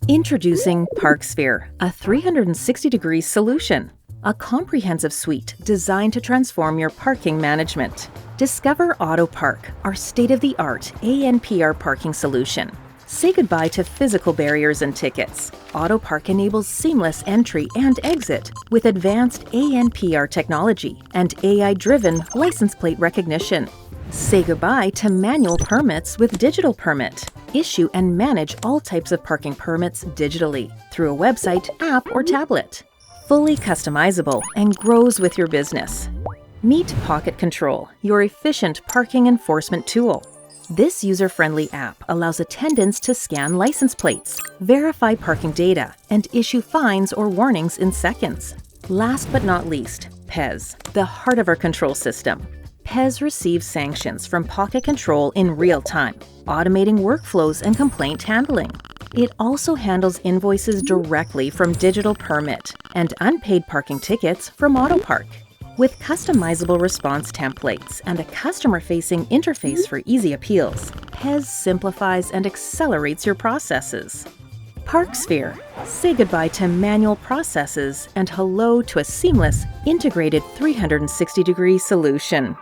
Introducing Parksphere, a 360-degree solution. A comprehensive suite designed to transform your parking management. Discover AutoPark, our state-of-the-art ANPR parking solution. Say goodbye to physical barriers and tickets. AutoPark enables seamless entry and exit with advanced ANPR technology and AI-driven license plate recognition. Say goodbye to manual permits with DigitalPermit. Issue and manage all types of parking permits digitally through a website, app, or tablet. Fully customizable and grows with your business. Meet PocketControl, your efficient parking enforcement tool. This user-friendly app allows attendants to scan license plates, verify parking data, and issue fines or warnings in seconds. Last but not least, PES, the heart of our control system. PES receives sanctions from PocketControl in real time, automating workflows and complaint handling. It also handles invoices directly from DigitalPermit and unpaid parking tickets from AutoPark. With customizable response templates and a customer-facing interface for easy appeals, PES simplifies and accelerates your processes. Parksphere. Say goodbye to manual processes and hello to a seamless, integrated 360-degree solution.